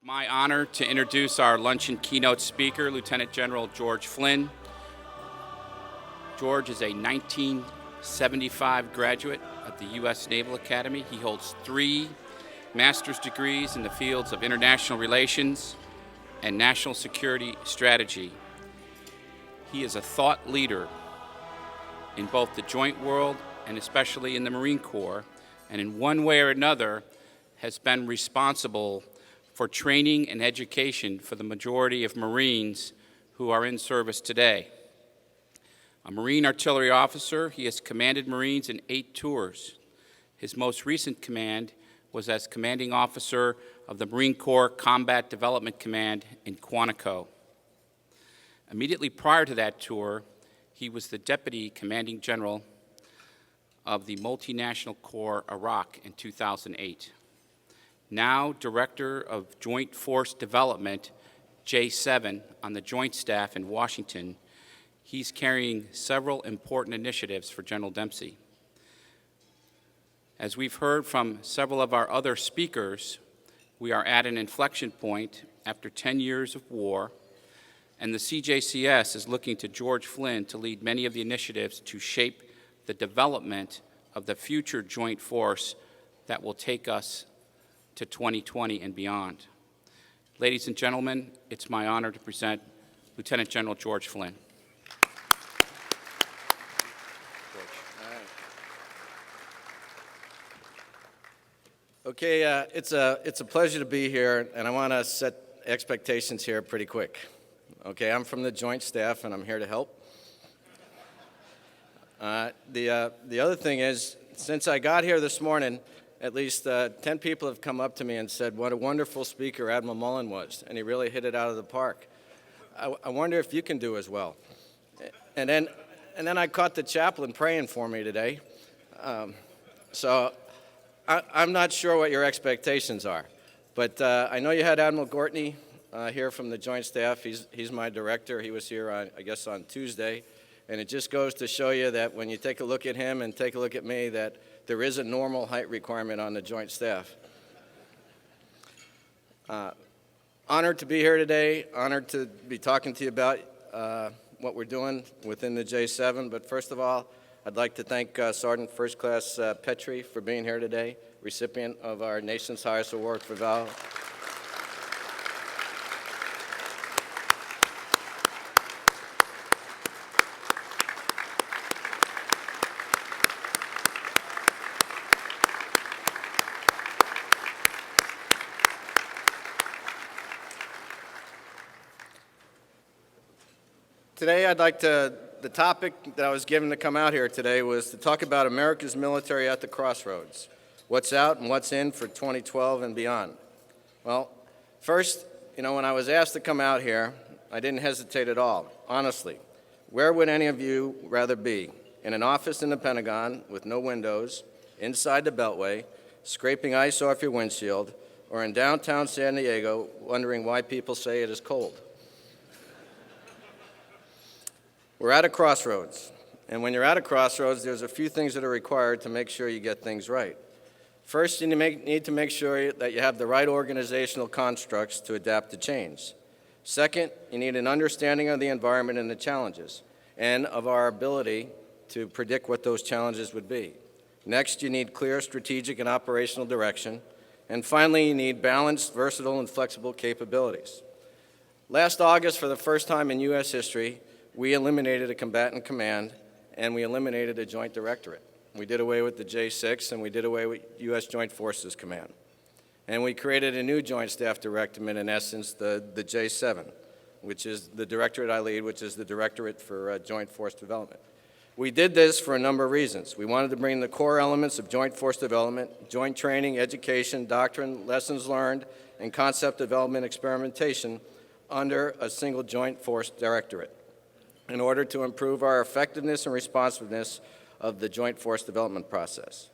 My honor to introduce our luncheon keynote speaker, Lieutenant General George Flynn. George is a 1975 graduate of the U.S. Naval Academy. He holds 3 master's degrees in the fields of international relations and national security strategy. He is a thought leader in both the joint world and especially in the Marine Corps, and in one way or another has been responsible for training and education for the majority of Marines who are in service today. A Marine artillery officer, he has commanded Marines in 8 tours. His most recent command was as commanding officer of the Marine Corps Combat Development Command in Quantico. Immediately prior to that tour, he was the Deputy Commanding General of the Multinational Corps Iraq in 2008. Now Director of Joint Force Development, J7, on the Joint Staff in Washington, he's carrying several important initiatives for General Dempsey. As we've heard from several of our other speakers, we are at an inflection point after 10 years of war, and the CJCS is looking to George Flynn to lead many of the initiatives to shape the development of the future joint force that will take us to 2020 and beyond. Ladies and gentlemen, it's my honor to present Lieutenant General George Flynn. Okay, it's a pleasure to be here, and I want to set expectations here pretty quick. Okay, I'm from the Joint Staff, and I'm here to help. The other thing is, since I got here this morning, at least 10 people have come up to me and said what a wonderful speaker Admiral Mullen was, and he really hit it out of the park. I wonder if you can do as well. And then I caught the chaplain praying for me today. So I'm not sure what your expectations are, but I know you had Admiral Gortney here from the Joint Staff. He's my director. He was here, I guess, on Tuesday. And it just goes to show you that when you take a look at him and take a look at me, that there is a normal height requirement on the Joint Staff. Honored to be here today, honored to be talking to you about what we're doing within the J7. But first of all, I'd like to thank Sergeant First Class Petrie for being here today, recipient of our nation's highest award for valor. Today, the topic that I was given to come out here today was to talk about America's military at the crossroads, what's out and what's in for 2012 and beyond. Well, first, when I was asked to come out here, I didn't hesitate at all, honestly. Where would any of you rather be? In an office in the Pentagon with no windows, inside the Beltway, scraping ice off your windshield, or in downtown San Diego, wondering why people say it is cold? We're at a crossroads, and when you're at a crossroads, there's a few things that are required to make sure you get things right. First, you need to make sure that you have the right organizational constructs to adapt to change. Second, you need an understanding of the environment and the challenges, and of our ability to predict what those challenges would be. Next, you need clear strategic and operational direction. And finally, you need balanced, versatile, and flexible capabilities. Last August, for the first time in U.S. history, we eliminated a combatant command, and we eliminated a joint directorate. We did away with the J6, and we did away with U.S. Joint Forces Command. And we created a new Joint Staff Directorate, in essence, the J7, which is the directorate I lead, which is the Directorate for Joint Force Development. We did this for a number of reasons. We wanted to bring the core elements of joint force development, joint training, education, doctrine, lessons learned, and concept development experimentation under a single Joint Force Directorate, in order to improve our effectiveness and responsiveness of the joint force development process.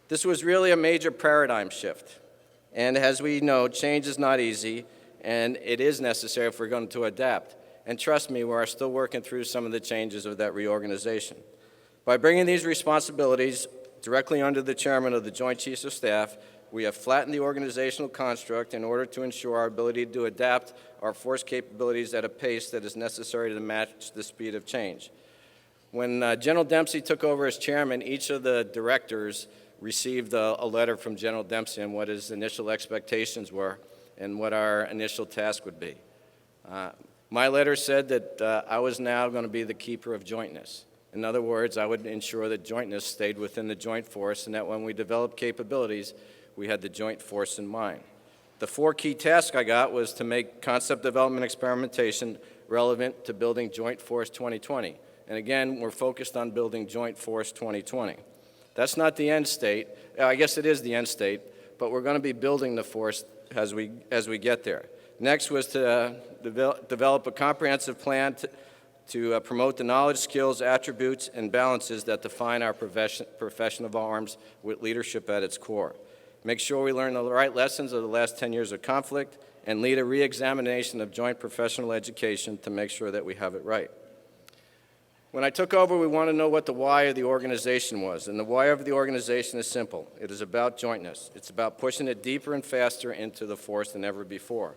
This was really a major paradigm shift. And as we know, change is not easy, and it is necessary if we're going to adapt. And trust me, we are still working through some of the changes of that reorganization. By bringing these responsibilities directly under the chairman of the Joint Chiefs of Staff, We have flattened the organizational construct in order to ensure our ability to adapt our force capabilities at a pace that is necessary to match the speed of change. When General Dempsey took over as chairman, each of the directors received a letter from General Dempsey on what his initial expectations were and what our initial task would be. My letter said that I was now going to be the keeper of jointness. In other words, I would ensure that jointness stayed within the joint force and that when we developed capabilities, we had the joint force in mind. The 4 key tasks I got was to make concept development experimentation relevant to building Joint Force 2020. And again, we're focused on building Joint Force 2020. That's not the end state. I guess it is the end state, but we're going to be building the force as we get there. Next was to develop a comprehensive plan to promote the knowledge, skills, attributes, and balances that define our profession of arms with leadership at its core. Make sure we learn the right lessons of the last 10 years of conflict, and lead a re-examination of joint professional education to make sure that we have it right. When I took over, we wanted to know what the why of the organization was, and the why of the organization is simple. It is about jointness. It's about pushing it deeper and faster into the force than ever before.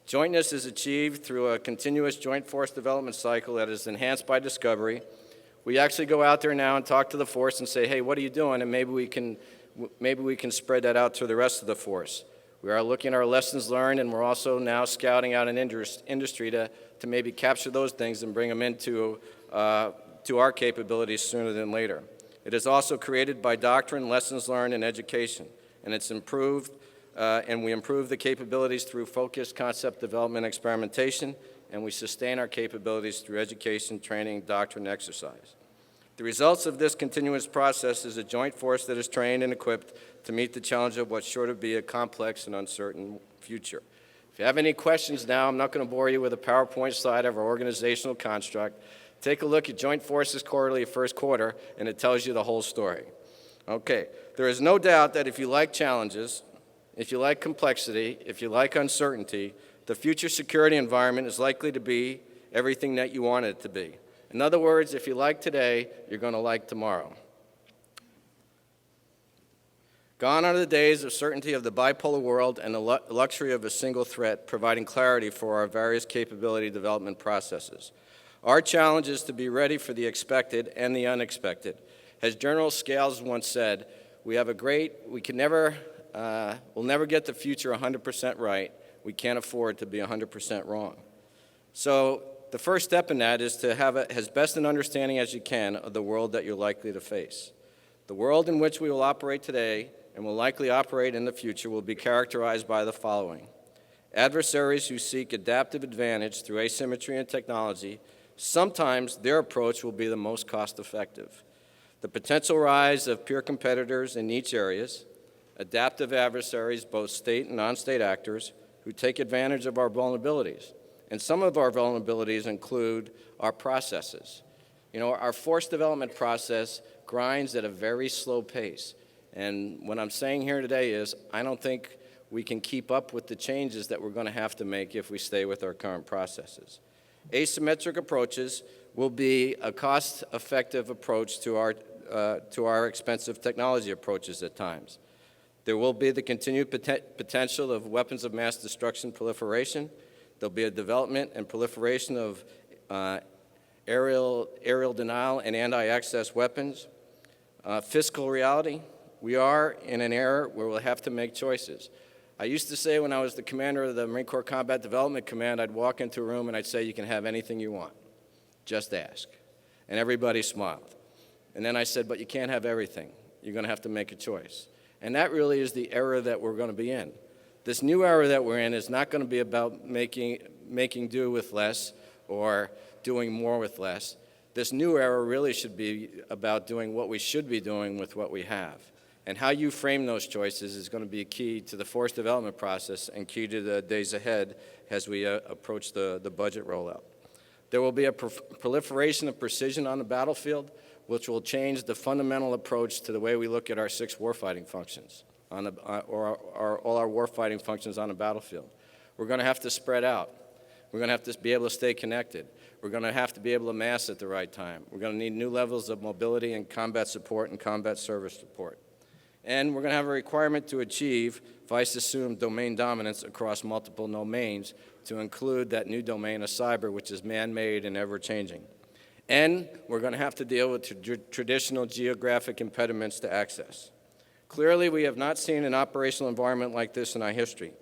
Jointness is achieved through a continuous joint force development cycle that is enhanced by discovery. We actually go out there now and talk to the force and say, hey, what are you doing? And maybe we can spread that out to the rest of the force. We are looking at our lessons learned, and we're also now scouting out an industry to maybe capture those things and bring them into to our capabilities sooner than later. It is also created by doctrine, lessons learned, and education, and it's improved, and we improve the capabilities through focused concept development experimentation, and we sustain our capabilities through education, training, doctrine, and exercise. The results of this continuous process is a joint force that is trained and equipped to meet the challenge of what's sure to be a complex and uncertain future. If you have any questions now, I'm not going to bore you with a PowerPoint slide of our organizational construct. Take a look at Joint Forces Quarterly first quarter, and it tells you the whole story. Okay, there is no doubt that if you like challenges, if you like complexity, if you like uncertainty, the future security environment is likely to be everything that you want it to be. In other words, if you like today, you're going to like tomorrow. Gone are the days of certainty of the bipolar world and the luxury of a single threat, providing clarity for our various capability development processes. Our challenge is to be ready for the expected and the unexpected. As General Scales once said, we'll never get the future 100% right. We can't afford to be 100% wrong. So the first step in that is to have as best an understanding as you can of the world that you're likely to face. The world in which we will operate today and will likely operate in the future will be characterized by the following. Adversaries who seek adaptive advantage through asymmetry and technology, sometimes their approach will be the most cost-effective. The potential rise of peer competitors in niche areas, adaptive adversaries, both state and non-state actors, who take advantage of our vulnerabilities. And some of our vulnerabilities include our processes. You know, our force development process grinds at a very slow pace. And what I'm saying here today is I don't think we can keep up with the changes that we're going to have to make if we stay with our current processes. Asymmetric approaches will be a cost-effective approach to our expensive technology approaches at times. There will be the continued potential of weapons of mass destruction proliferation. There'll be a development and proliferation of aerial denial and anti-access weapons. Fiscal reality, we are in an era where we'll have to make choices. I used to say when I was the commander of the Marine Corps Combat Development Command, I'd walk into a room and I'd say, you can have anything you want, just ask. And everybody smiled. And then I said, but you can't have everything. You're going to have to make a choice. And that really is the era that we're going to be in. This new era that we're in is not going to be about making do with less or doing more with less. This new era really should be about doing what we should be doing with what we have. And how you frame those choices is going to be a key to the force development process and key to the days ahead as we approach the budget rollout. There will be a proliferation of precision on the battlefield, which will change the fundamental approach to the way we look at our 6 warfighting functions, all our warfighting functions on the battlefield. We're going to have to spread out. We're going to have to be able to stay connected. We're going to have to be able to mass at the right time. We're going to need new levels of mobility and combat support and combat service support. And we're going to have a requirement to achieve vice assumed domain dominance across multiple domains to include that new domain of cyber, which is man-made and ever-changing. And we're going to have to deal with traditional geographic impediments to access. Clearly, we have not seen an operational environment like this in our history.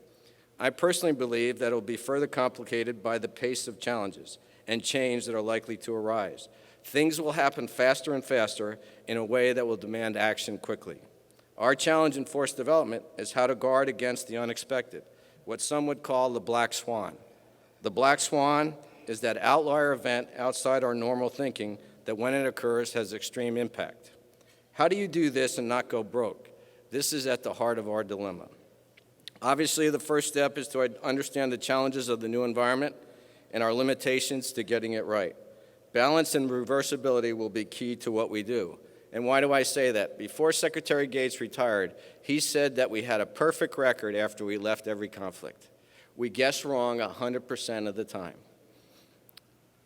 I personally believe that it will be further complicated by the pace of challenges and change that are likely to arise. Things will happen faster and faster in a way that will demand action quickly. Our challenge in force development is how to guard against the unexpected, what some would call the black swan. The black swan is that outlier event outside our normal thinking that when it occurs has extreme impact. How do you do this and not go broke? This is at the heart of our dilemma. Obviously, the first step is to understand the challenges of the new environment and our limitations to getting it right. Balance and reversibility will be key to what we do. And why do I say that? Before Secretary Gates retired, he said that we had a perfect record after we left every conflict. We guess wrong 100% of the time.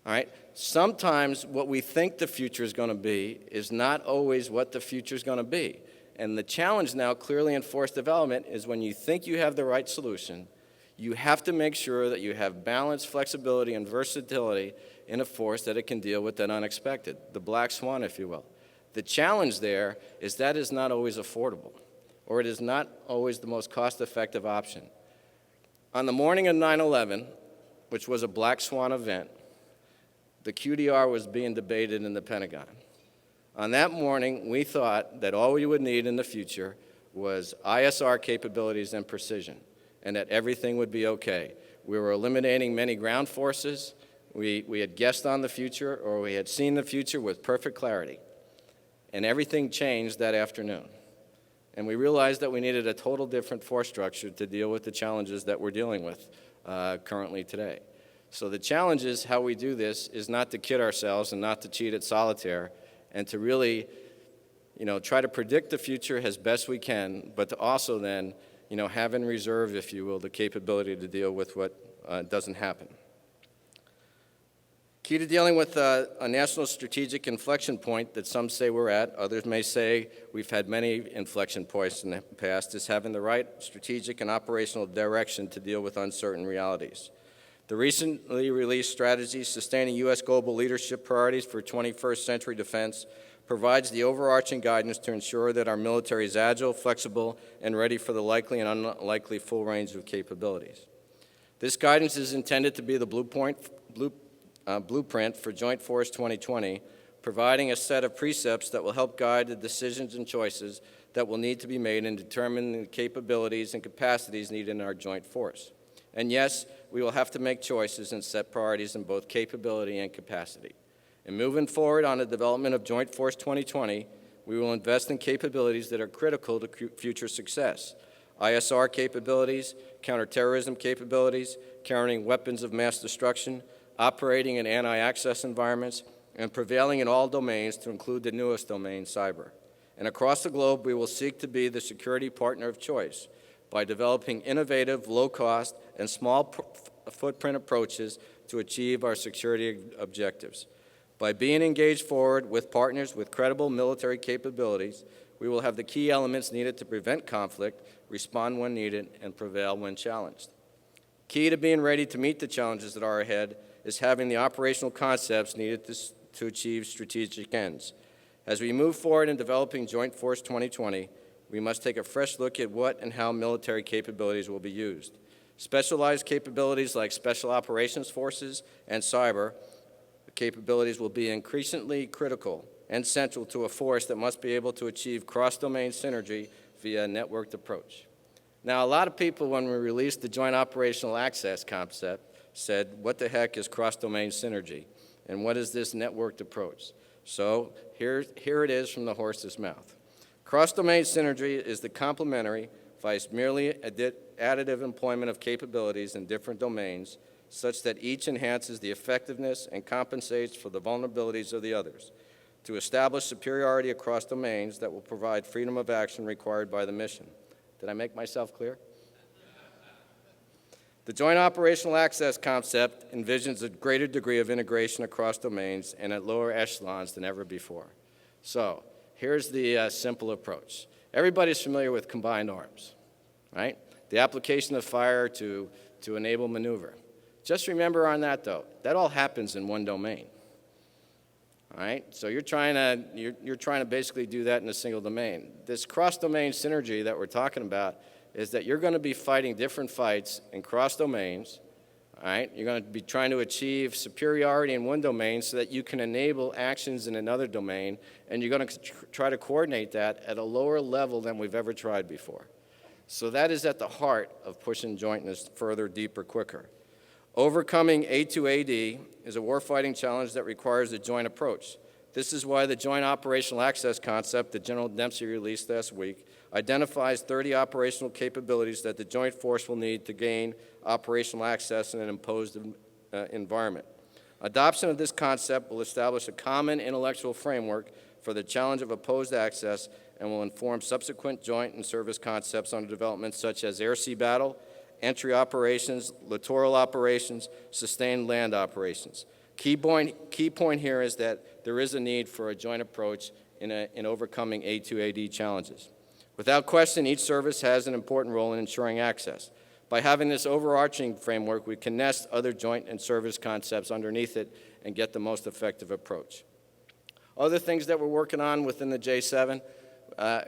All right? Sometimes what we think the future is going to be is not always what the future is going to be. And the challenge now, clearly in force development, is when you think you have the right solution, you have to make sure that you have balance, flexibility, and versatility in a force that it can deal with that unexpected, the black swan, if you will. The challenge there is that is not always affordable, or it is not always the most cost-effective option. On the morning of 9/11, which was a black swan event, the QDR was being debated in the Pentagon. On that morning, we thought that all we would need in the future was ISR capabilities and precision, and that everything would be okay. We were eliminating many ground forces. We had guessed on the future, or we had seen the future with perfect clarity. And everything changed that afternoon. And we realized that we needed a total different force structure to deal with the challenges that we're dealing with currently today. So the challenge is how we do this is not to kid ourselves and not to cheat at solitaire, and to really, try to predict the future as best we can, but to also then, have in reserve, if you will, the capability to deal with what doesn't happen. Key to dealing with a national strategic inflection point that some say we're at, others may say we've had many inflection points in the past, is having the right strategic and operational direction to deal with uncertain realities. The recently released strategy, Sustaining U.S. Global Leadership Priorities for 21st Century Defense, provides the overarching guidance to ensure that our military is agile, flexible, and ready for the likely and unlikely full range of capabilities. This guidance is intended to be the blueprint for Joint Force 2020, providing a set of precepts that will help guide the decisions and choices that will need to be made in determining the capabilities and capacities needed in our joint force. And yes, we will have to make choices and set priorities in both capability and capacity. And moving forward on the development of Joint Force 2020, we will invest in capabilities that are critical to future success. ISR capabilities, counterterrorism capabilities, countering weapons of mass destruction, operating in anti-access environments, and prevailing in all domains to include the newest domain, cyber. And across the globe, we will seek to be the security partner of choice by developing innovative, low-cost, and small footprint approaches to achieve our security objectives. By being engaged forward with partners with credible military capabilities, we will have the key elements needed to prevent conflict, respond when needed, and prevail when challenged. Key to being ready to meet the challenges that are ahead is having the operational concepts needed to achieve strategic ends. As we move forward in developing Joint Force 2020, we must take a fresh look at what and how military capabilities will be used. Specialized capabilities like Special Operations Forces and cyber capabilities will be increasingly critical and central to a force that must be able to achieve cross-domain synergy via a networked approach. Now, a lot of people, when we released the Joint Operational Access concept, said, what the heck is cross-domain synergy? And what is this networked approach? So here it is from the horse's mouth. Cross-domain synergy is the complementary, vice merely additive employment of capabilities in different domains, such that each enhances the effectiveness and compensates for the vulnerabilities of the others, to establish superiority across domains that will provide freedom of action required by the mission. Did I make myself clear? The Joint Operational Access concept envisions a greater degree of integration across domains and at lower echelons than ever before. So here's the simple approach. Everybody's familiar with combined arms, right? The application of fire to enable maneuver. Just remember on that, though, that all happens in one domain. All right, so you're trying to basically do that in a single domain. This cross-domain synergy that we're talking about is that you're going to be fighting different fights in cross-domains. All right, you're going to be trying to achieve superiority in one domain so that you can enable actions in another domain, and you're going to try to coordinate that at a lower level than we've ever tried before. So that is at the heart of pushing jointness further, deeper, quicker. Overcoming A2AD is a warfighting challenge that requires a joint approach. This is why the Joint Operational Access concept that General Dempsey released last week identifies 30 operational capabilities that the joint force will need to gain operational access in an imposed environment. Adoption of this concept will establish a common intellectual framework for the challenge of opposed access and will inform subsequent joint and service concepts under development such as AirSea Battle, entry operations, littoral operations, sustained land operations. Key point here is that there is a need for a joint approach in overcoming A2AD challenges. Without question, each service has an important role in ensuring access. By having this overarching framework, we can nest other joint and service concepts underneath it and get the most effective approach. Other things that we're working on within the J7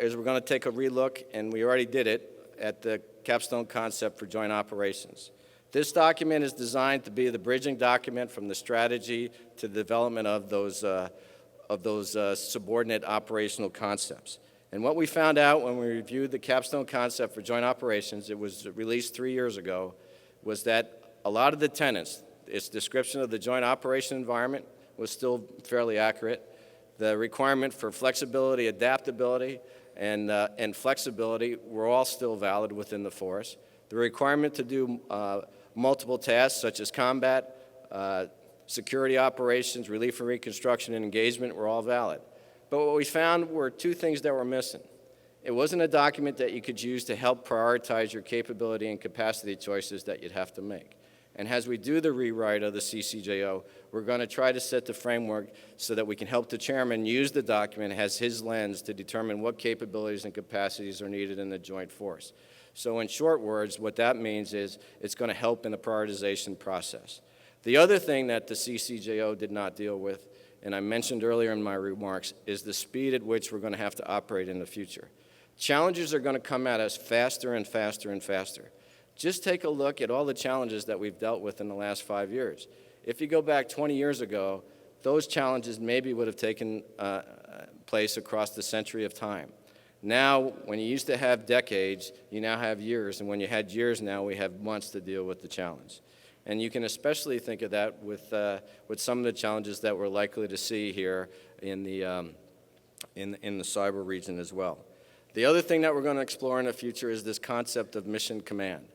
is we're going to take a relook, and we already did it, at the capstone concept for joint operations. This document is designed to be the bridging document from the strategy to the development of those subordinate operational concepts. And what we found out when we reviewed the capstone concept for joint operations, it was released 3 years ago, was that a lot of the tenets, its description of the joint operation environment was still fairly accurate. The requirement for flexibility, adaptability, and flexibility were all still valid within the force. The requirement to do multiple tasks such as combat, security operations, relief and reconstruction, and engagement were all valid. But what we found were two things that were missing. It wasn't a document that you could use to help prioritize your capability and capacity choices that you'd have to make. And as we do the rewrite of the CCJO, we're going to try to set the framework so that we can help the chairman use the document as his lens to determine what capabilities and capacities are needed in the joint force. So in short words, what that means is it's going to help in the prioritization process. The other thing that the CCJO did not deal with, and I mentioned earlier in my remarks, is the speed at which we're going to have to operate in the future. Challenges are going to come at us faster and faster and faster. Just take a look at all the challenges that we've dealt with in the last 5 years. If you go back 20 years ago, those challenges maybe would have taken place across the century of time. Now, when you used to have decades, you now have years, and when you had years now, we have months to deal with the challenge. And you can especially think of that with some of the challenges that we're likely to see here in the cyber region as well. The other thing that we're going to explore in the future is this concept of mission command.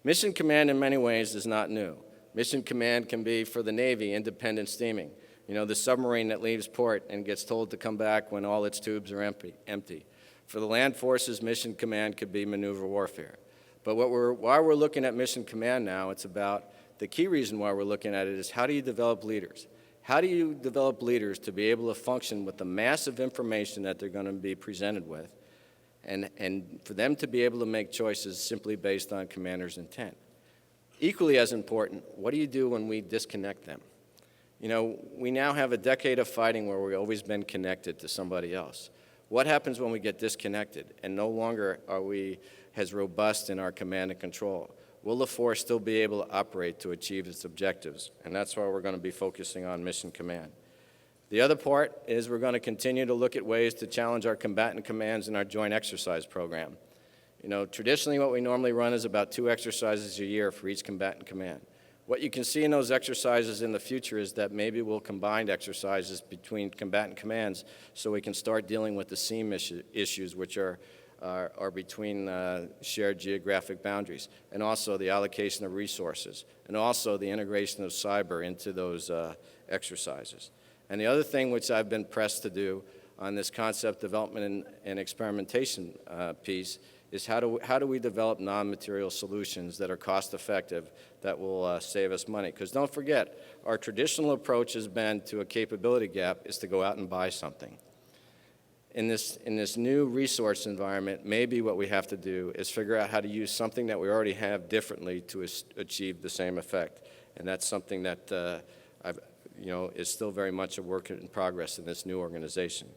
Mission command in many ways is not new. Mission command can be for the Navy, independent steaming. You know, the submarine that leaves port and gets told to come back when all its tubes are empty. For the land forces, mission command could be maneuver warfare. But why we're looking at mission command now, it's about the key reason why we're looking at it is how do you develop leaders? How do you develop leaders to be able to function with the massive information that they're going to be presented with, and for them to be able to make choices simply based on commander's intent? Equally as important, what do you do when we disconnect them? You know, we now have a decade of fighting where we've always been connected to somebody else. What happens when we get disconnected and no longer are we as robust in our command and control? Will the force still be able to operate to achieve its objectives? And that's why we're going to be focusing on mission command. The other part is we're going to continue to look at ways to challenge our combatant commands in our joint exercise program. You know, traditionally what we normally run is about 2 exercises a year for each combatant command. What you can see in those exercises in the future is that maybe we'll combine exercises between combatant commands so we can start dealing with the seam issues which are between shared geographic boundaries, and also the allocation of resources, and also the integration of cyber into those exercises. And the other thing which I've been pressed to do on this concept development and experimentation piece is how do we develop non-material solutions that are cost-effective that will save us money? Because don't forget, our traditional approach has been to a capability gap is to go out and buy something. in this new resource environment, maybe what we have to do is figure out how to use something that we already have differently to achieve the same effect. And that's something that is still very much a work in progress in this new organization.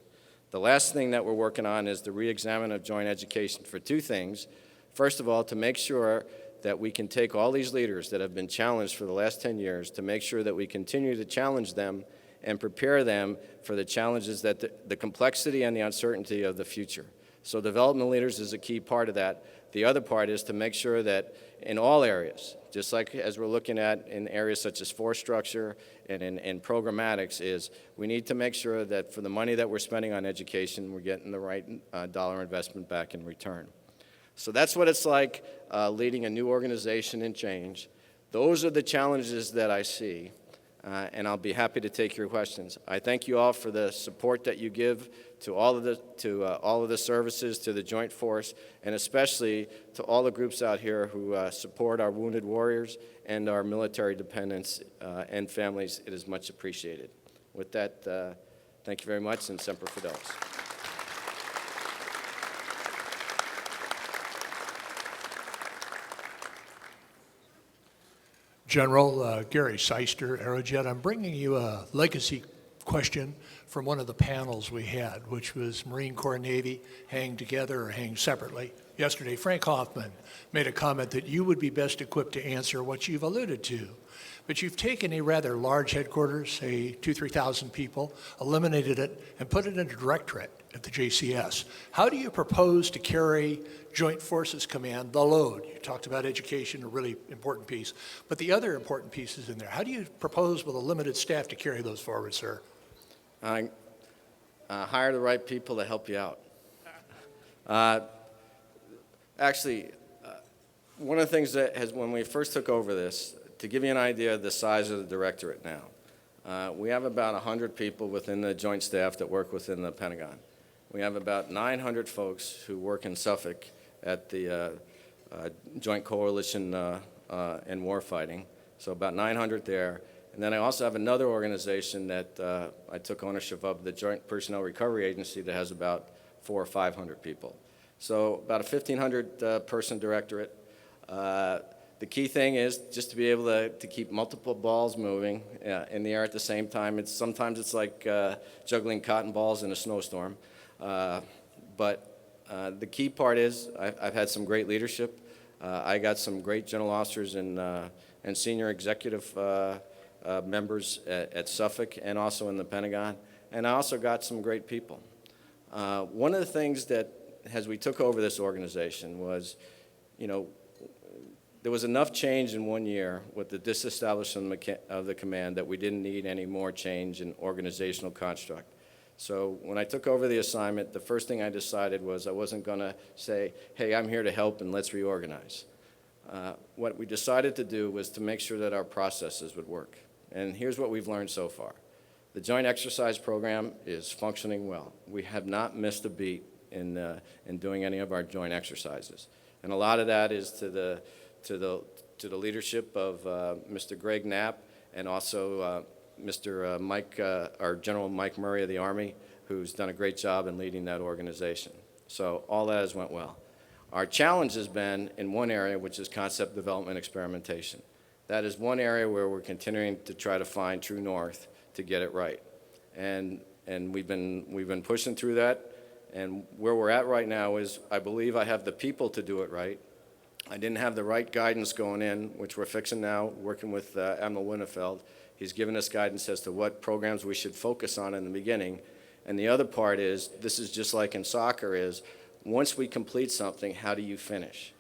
The last thing that we're working on is the re-examine of joint education for two things. First of all, to make sure that we can take all these leaders that have been challenged for the last 10 years to make sure that we continue to challenge them and prepare them for the challenges that the complexity and the uncertainty of the future. So development leaders is a key part of that. The other part is to make sure that in all areas, just like as we're looking at in areas such as force structure and in programmatics, is we need to make sure that for the money that we're spending on education, we're getting the right dollar investment back in return. So that's what it's like leading a new organization in change. Those are the challenges that I see. And I'll be happy to take your questions. I thank you all for the support that you give to all of the services, to the Joint Force, and especially to all the groups out here who support our wounded warriors and our military dependents and families. It is much appreciated. With that, thank you very much, and Semper Fidelis. General Gary Seister, Aerojet, I'm bringing you a legacy question from one of the panels we had, which was Marine Corps Navy hang together or hang separately. Yesterday, Frank Hoffman made a comment that you would be best equipped to answer what you've alluded to. But you've taken a rather large headquarters, say 2,000 to 3,000 people, eliminated it, and put it in a directorate at the JCS. How do you propose to carry Joint Forces Command, the load? You talked about education, a really important piece, but the other important pieces in there. How do you propose with a limited staff to carry those forward, sir? Hire the right people to help you out. Actually, one of the things that when we first took over this, to give you an idea of the size of the directorate now, we have about 100 people within the joint staff that work within the Pentagon. We have about 900 folks who work in Suffolk at the Joint Coalition and Warfighting, so about 900 there. And then I also have another organization that I took ownership of, the Joint Personnel Recovery Agency, that has about 400 or 500 people. So about a 1,500 person directorate. The key thing is just to be able to keep multiple balls moving in the air at the same time. Sometimes it's like juggling cotton balls in a snowstorm. But the key part is I've had some great leadership. I got some great general officers and senior executive members at Suffolk and also in the Pentagon. And I also got some great people. One of the things that, as we took over this organization, was, there was enough change in 1 year with the disestablishment of the command that we didn't need any more change in organizational construct. So when I took over the assignment, the first thing I decided was I wasn't going to say, hey, I'm here to help and let's reorganize. What we decided to do was to make sure that our processes would work. And here's what we've learned so far. The Joint Exercise Program is functioning well. We have not missed a beat in doing any of our joint exercises. And a lot of that is to the leadership of Mr. Greg Knapp and also Mr. General Mike Murray of the Army, who's done a great job in leading that organization. So all that has went well. Our challenge has been in one area, which is concept development experimentation. That is one area where we're continuing to try to find true north to get it right. And we've been pushing through that. And where we're at right now is I believe I have the people to do it right. I didn't have the right guidance going in, which we're fixing now, working with Admiral Winnefeld. He's given us guidance as to what programs we should focus on in the beginning. And the other part is, this is just like in soccer, is once we complete something, how do you finish?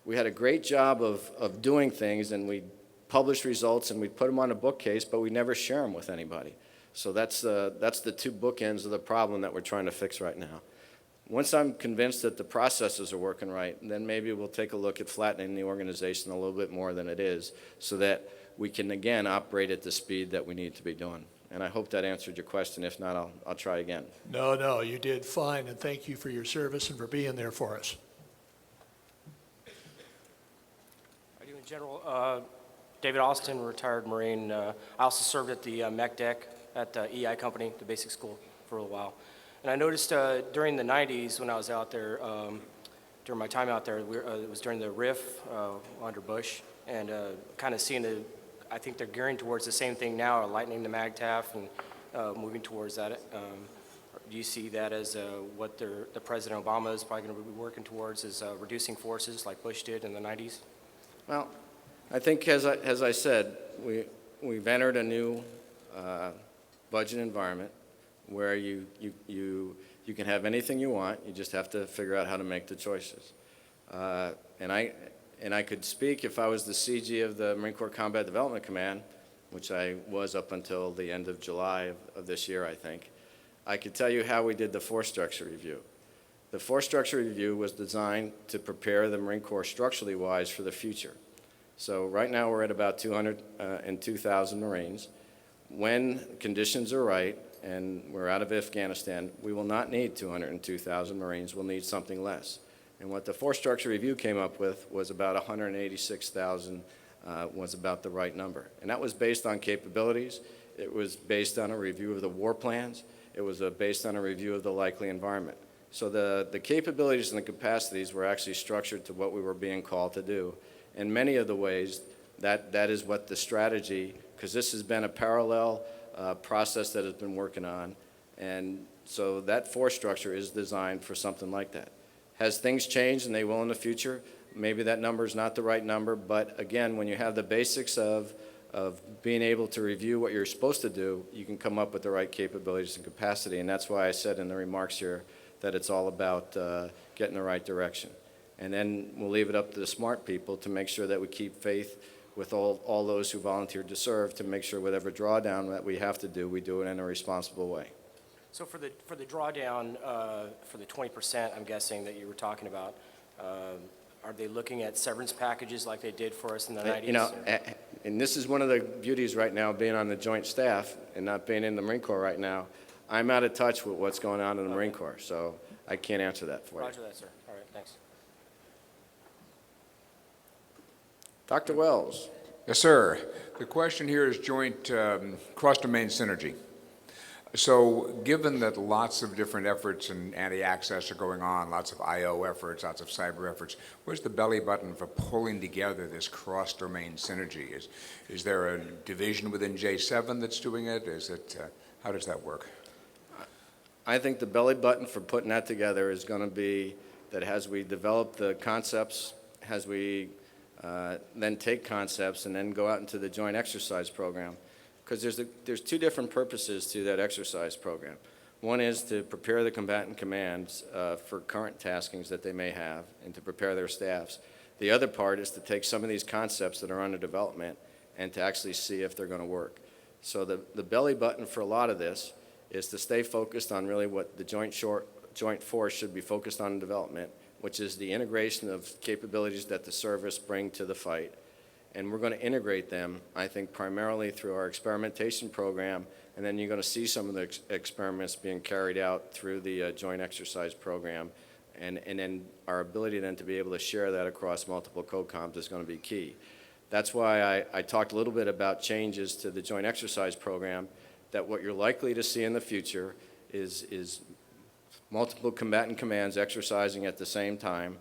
We had a great job of doing things, and we published results, and we put them on a bookcase, but we never share them with anybody. So that's the two bookends of the problem that we're trying to fix right now. Once I'm convinced that the processes are working right, then maybe we'll take a look at flattening the organization a little bit more than it is so that we can, again, operate at the speed that we need to be doing. And I hope that answered your question. If not, I'll try again. No, you did fine, and thank you for your service and for being there for us. How are you doing, General? David Austin, retired Marine. I also served at the mech deck at the EI Company, the basic school, for a while. And I noticed during the 90s when I was out there, during my time out there, it was during the RIF under Bush, and kind of seeing I think they're gearing towards the same thing now, lightening the MAGTF and moving towards that. Do you see that as what the President Obama is probably going to be working towards, is reducing forces like Bush did in the 90s? Well, I think as I said, we've entered a new budget environment where you can have anything you want. You just have to figure out how to make the choices. And I could speak if I was the CG of the Marine Corps Combat Development Command, which I was up until the end of July of this year, I think. I could tell you how we did the force structure review. The force structure review was designed to prepare the Marine Corps structurally wise for the future. So right now we're at about 202,000 Marines. When conditions are right and we're out of Afghanistan, we will not need 202,000 Marines. We'll need something less. And what the force structure review came up with was about 186,000 was about the right number. And that was based on capabilities. It was based on a review of the war plans. It was based on a review of the likely environment. So the capabilities and the capacities were actually structured to what we were being called to do. In many of the ways, that is what the strategy, because this has been a parallel process that has been working on, and so that force structure is designed for something like that. Has things changed, and they will in the future? Maybe that number is not the right number, but again, when you have the basics of being able to review what you're supposed to do, you can come up with the right capabilities and capacity, and that's why I said in the remarks here that it's all about getting the right direction. And then we'll leave it up to the smart people to make sure that we keep faith with all those who volunteered to serve, to make sure whatever drawdown that we have to do, we do it in a responsible way. So for the drawdown, for the 20%, I'm guessing that you were talking about, are they looking at severance packages like they did for us in the 90s? You know, and this is one of the beauties right now, being on the Joint Staff and not being in the Marine Corps right now. I'm out of touch with what's going on in the Marine Corps, so I can't answer that for you. Roger that, sir. All right, thanks. Dr. Wells. Yes, sir. The question here is joint cross-domain synergy. So given that lots of different efforts in anti-access are going on, lots of I.O. efforts, lots of cyber efforts, where's the belly button for pulling together this cross-domain synergy? Is there a division within J7 that's doing it? How does that work? I think the belly button for putting that together is going to be that as we develop the concepts, as we then take concepts and then go out into the joint exercise program, because there's two different purposes to that exercise program. One is to prepare the combatant commands for current taskings that they may have and to prepare their staffs. The other part is to take some of these concepts that are under development and to actually see if they're going to work. So the belly button for a lot of this is to stay focused on really what the joint force should be focused on in development, which is the integration of capabilities that the service bring to the fight. And we're going to integrate them, I think, primarily through our experimentation program, and then you're going to see some of the experiments being carried out through the joint exercise program, and then our ability then to be able to share that across multiple COCOMs is going to be key. That's why I talked a little bit about changes to the joint exercise program, that what you're likely to see in the future is multiple combatant commands exercising at the same time,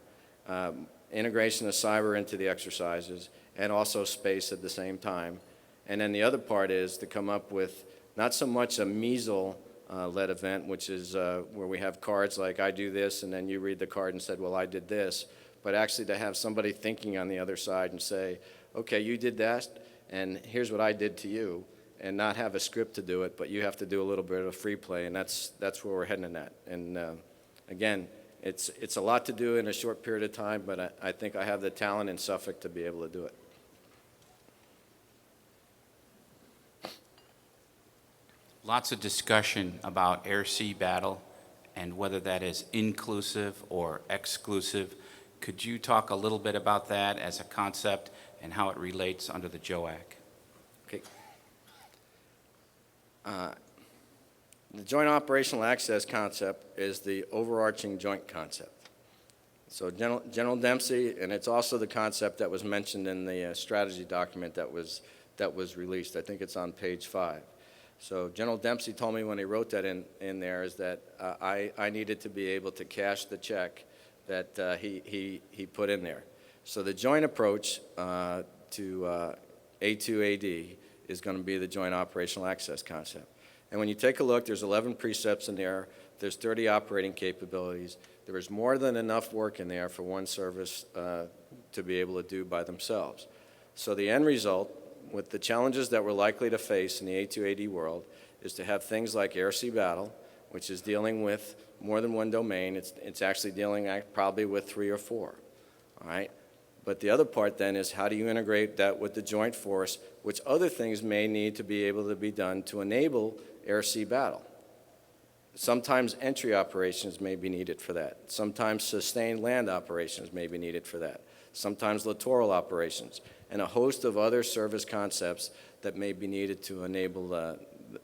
integration of cyber into the exercises, and also space at the same time. And then the other part is to come up with not so much a measle-led event, which is where we have cards like I do this, and then you read the card and said, well, I did this, but actually to have somebody thinking on the other side and say, okay, you did that, and here's what I did to you, and not have a script to do it, but you have to do a little bit of free play, and that's where we're heading at. And again, it's a lot to do in a short period of time, but I think I have the talent in Suffolk to be able to do it. Lots of discussion about AirSea Battle and whether that is inclusive or exclusive. Could you talk a little bit about that as a concept and how it relates under the JOAC? Okay. The Joint Operational Access concept is the overarching joint concept. So General Dempsey, and it's also the concept that was mentioned in the strategy document that was released. I think it's on page 5. So General Dempsey told me when he wrote that in there is that I needed to be able to cash the check that he put in there. So the joint approach to A2AD is going to be the joint operational access concept. And when you take a look, there's 11 precepts in there. There's 30 operating capabilities. There is more than enough work in there for one service to be able to do by themselves. So the end result, with the challenges that we're likely to face in the A2AD world, is to have things like AirSea Battle, which is dealing with more than one domain. It's actually dealing probably with 3 or 4, all right? But the other part then is how do you integrate that with the joint force, which other things may need to be able to be done to enable AirSea Battle. Sometimes entry operations may be needed for that. Sometimes sustained land operations may be needed for that. Sometimes littoral operations, and a host of other service concepts that may be needed to enable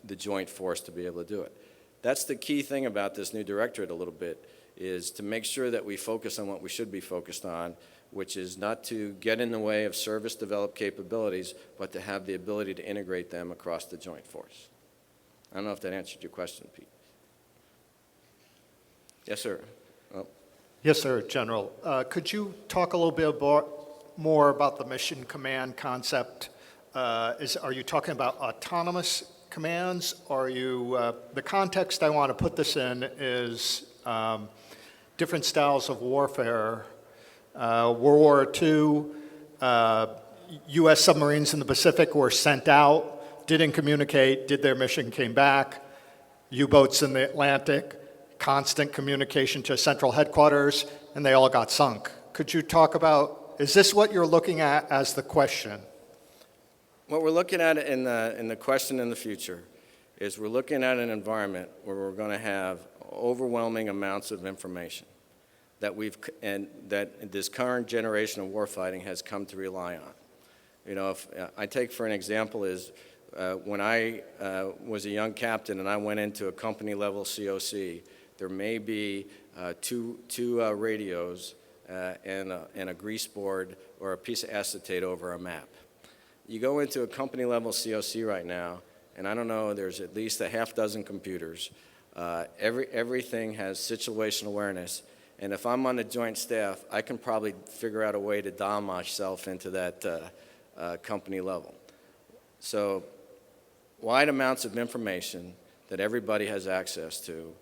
the joint force to be able to do it. That's the key thing about this new directorate a little bit, is to make sure that we focus on what we should be focused on, which is not to get in the way of service developed capabilities, but to have the ability to integrate them across the joint force. I don't know if that answered your question, Pete. Yes, sir. Oh. Yes, sir, General. Could you talk a little bit more about the mission command concept? Are you talking about autonomous commands? Are you, the context I want to put this in is different styles of warfare. World War II, U.S. submarines in the Pacific were sent out, didn't communicate, did their mission, came back. U-boats in the Atlantic, constant communication to central headquarters, and they all got sunk. Could you talk about, is this what you're looking at as the question? What we're looking at in the question in the future is we're looking at an environment where we're going to have overwhelming amounts of information that this current generation of warfighting has come to rely on. You know, if I take for an example is when I was a young captain and I went into a company level COC, there may be two radios and a grease board or a piece of acetate over a map. You go into a company level COC right now, and I don't know, there's at least a half dozen computers. Everything has situational awareness. And if I'm on the joint staff, I can probably figure out a way to dial myself into that company level. So wide amounts of information that everybody has access to,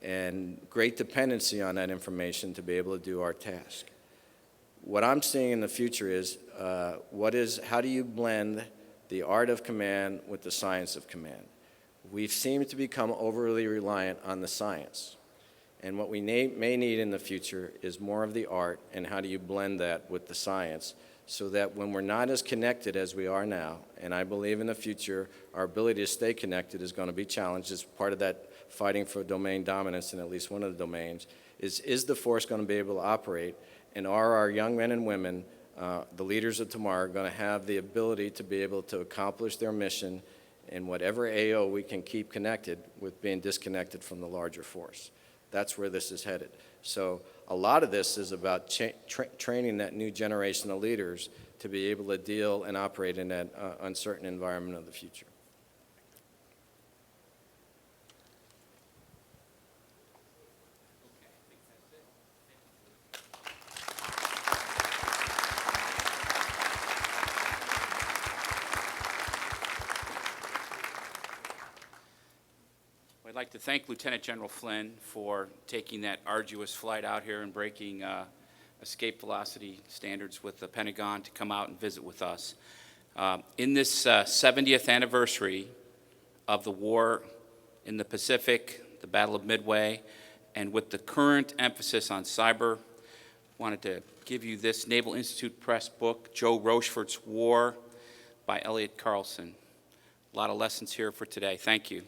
and great dependency on that information to be able to do our task. What I'm seeing in the future is, how do you blend the art of command with the science of command? We've seemed to become overly reliant on the science. And what we may need in the future is more of the art, and how do you blend that with the science so that when we're not as connected as we are now, and I believe in the future our ability to stay connected is going to be challenged as part of that fighting for domain dominance in at least one of the domains, is the force going to be able to operate, and are our young men and women, the leaders of tomorrow, going to have the ability to be able to accomplish their mission in whatever AO we can keep connected with being disconnected from the larger force. That's where this is headed. So a lot of this is about training that new generation of leaders to be able to deal and operate in that uncertain environment of the future. I'd like to thank Lieutenant General Flynn for taking that arduous flight out here and breaking escape velocity standards with the Pentagon to come out and visit with us. In this 70th anniversary of the war in the Pacific, the Battle of Midway, and with the current emphasis on cyber, wanted to give you this Naval Institute Press book, Joe Rochefort's War by Elliot Carlson. A lot of lessons here for today. Thank you.